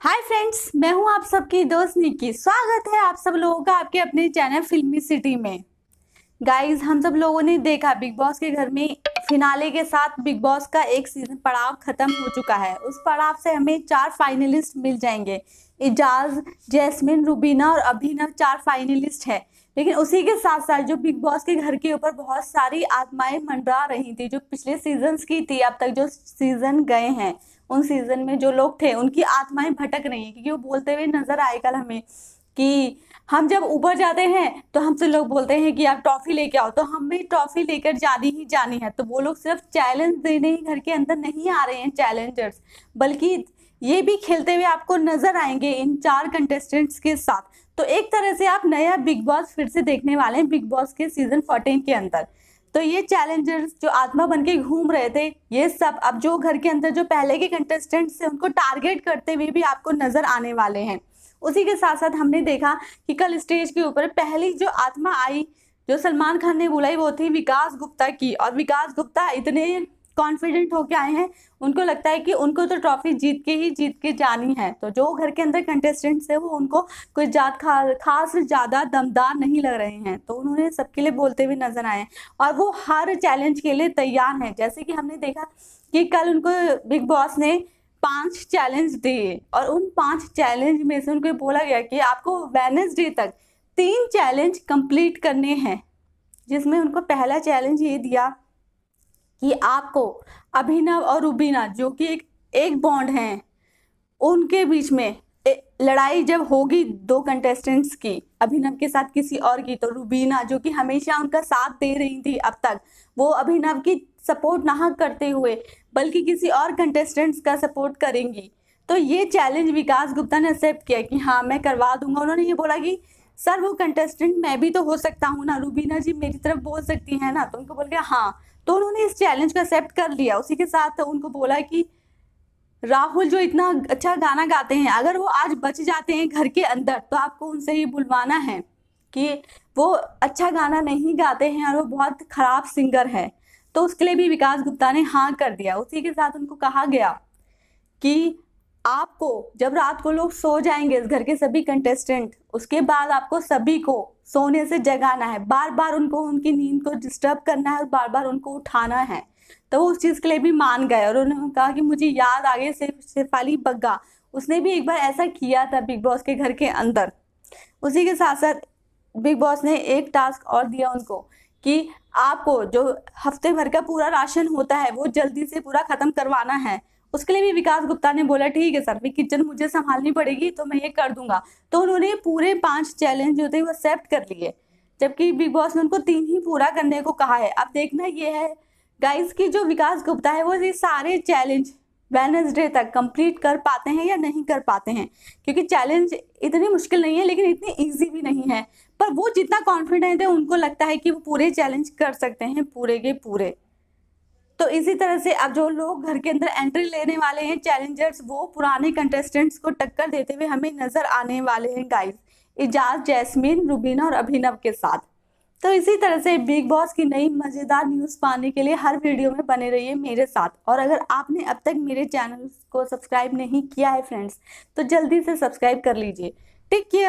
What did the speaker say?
Hi friends, मैं हूं आप सबकी दोस्त निकी। स्वागत है आप सब लोगों का आपके अपने चैनल फिल्मी सिटी में। गाइस, हम सब लोगों ने देखा बिग बॉस के घर में फिनाले के साथ बिग बॉस का एक सीजन पड़ाव खत्म हो चुका है। उस पड़ाव से हमें 4 फाइनलिस्ट मिल जाएंगे। इजाज, जैस्मिन, रुबीना और अभिनव 4 फाइनलिस्ट है। लेकिन उसी के साथ साथ जो बिग बॉस के घर के ऊपर बहुत सारी आत्माएं मंडरा रही थी, जो पिछले सीजन्स की थी, अब तक जो सीजन गए हैं उन सीजन में जो लोग थे उनकी आत्माएं भटक रही हैं। क्योंकि वो बोलते हुए नजर आए कल हमें कि हम जब ऊपर जाते हैं तो हमसे लोग बोलते हैं कि आप ट्रॉफी लेके आओ, तो हमें ट्रॉफी लेकर जानी ही जानी है। तो वो लोग सिर्फ चैलेंज देने ही घर के अंदर नहीं आ रहे हैं चैलेंजर्स, बल्कि ये भी खेलते हुए आपको नजर आएंगे इन 4 कंटेस्टेंट्स के साथ। तो एक तरह से आप नया बिग बॉस फिर से देखने वाले हैं बिग बॉस के सीजन 14 के अंदर। तो ये चैलेंजर्स जो आत्मा बन के घूम रहे थे, ये सब अब जो घर के अंदर जो पहले के कंटेस्टेंट्स थे उनको टारगेट करते हुए भी आपको नजर आने वाले हैं। उसी के साथ साथ हमने देखा कि कल स्टेज के ऊपर पहली जो आत्मा आई, जो सलमान खान ने बुलाई, वो थी विकास गुप्ता की। और विकास गुप्ता इतने कॉन्फिडेंट होके आए हैं, उनको लगता है कि उनको तो ट्रॉफी जीत के जानी है। तो जो घर के अंदर कंटेस्टेंट्स है वो उनको कोई खास ज्यादा दमदार नहीं लग रहे हैं, तो उन्होंने सबके लिए बोलते हुए नजर आए और वो हर चैलेंज के लिए तैयार हैं। जैसे कि हमने देखा कि कल उनको बिग बॉस ने 5 चैलेंज दिए और उन 5 चैलेंज में से उनको बोला गया कि आपको वेडनेसडे तक 3 चैलेंज कंप्लीट करने हैं। जिसमें उनको पहला चैलेंज ये दिया कि आपको अभिनव और रुबीना, जो कि एक बॉन्ड हैं, उनके बीच में लड़ाई जब होगी 2 कंटेस्टेंट्स की, अभिनव के साथ किसी और की, तो रुबीना जो कि हमेशा उनका साथ दे रही थी अब तक, वो अभिनव की सपोर्ट ना करते हुए बल्कि किसी और कंटेस्टेंट्स का सपोर्ट करेंगी। तो ये चैलेंज विकास गुप्ता ने एक्सेप्ट किया कि हाँ, मैं करवा दूंगा। उन्होंने ये बोला कि सर, वो कंटेस्टेंट मैं भी तो हो सकता हूँ ना, रुबीना जी मेरी तरफ बोल सकती है ना। तो उनको बोल गया हाँ। तो उन्होंने इस चैलेंज को एक्सेप्ट कर लिया। उसी के साथ उनको बोला कि राहुल जो इतना अच्छा गाना गाते हैं, अगर वो आज बच जाते हैं घर के अंदर, तो आपको उनसे ये बुलवाना है कि वो अच्छा गाना नहीं गाते हैं और वो बहुत खराब सिंगर है। तो उसके लिए भी विकास गुप्ता ने हाँ कर दिया। उसी के साथ उनको कहा गया कि आपको जब रात को लोग सो जाएंगे, इस घर के सभी कंटेस्टेंट, उसके बाद आपको सभी को सोने से जगाना है, बार बार उनको उनकी नींद को डिस्टर्ब करना है और बार बार उनको उठाना है। तो वो उस चीज के लिए भी मान गए और उन्होंने कहा कि मुझे याद आ गई शेफाली बग्गा, उसने भी एक बार ऐसा किया था बिग बॉस के घर के अंदर। उसी के साथ साथ बिग बॉस ने एक टास्क और दिया उनको कि आपको जो हफ्ते भर का पूरा राशन होता है वो जल्दी से पूरा खत्म करवाना है। उसके लिए भी विकास गुप्ता ने बोला ठीक है सर, किचन मुझे संभालनी पड़ेगी तो मैं ये कर दूंगा। तो उन्होंने पूरे 5 चैलेंज जो थे वो एक्सेप्ट कर लिए, जबकि बिग बॉस ने उनको 3 ही पूरा करने को कहा है। अब देखना ये है गाइस कि जो विकास गुप्ता है वो ये सारे चैलेंज वेडनेसडे तक कंप्लीट कर पाते हैं या नहीं कर पाते हैं। क्योंकि चैलेंज इतनी मुश्किल नहीं है लेकिन इतनी इजी भी नहीं है। पर वो जितना कॉन्फिडेंट है, उनको लगता है कि वो पूरे चैलेंज कर सकते हैं, पूरे के पूरे। तो इसी तरह से अब जो लोग घर के अंदर एंट्री लेने वाले हैं चैलेंजर्स, वो पुराने कंटेस्टेंट्स को टक्कर देते हुए हमें नजर आने वाले हैं गाइस, इजाज, जैस्मिन, रुबीना और अभिनव के साथ। तो इसी तरह से बिग बॉस की नई मजेदार न्यूज पाने के लिए हर वीडियो में बने रहिए मेरे साथ। और अगर आपने अब तक मेरे चैनल को सब्सक्राइब नहीं किया है फ्रेंड्स, तो जल्दी से सब्सक्राइब कर लीजिए। Take care.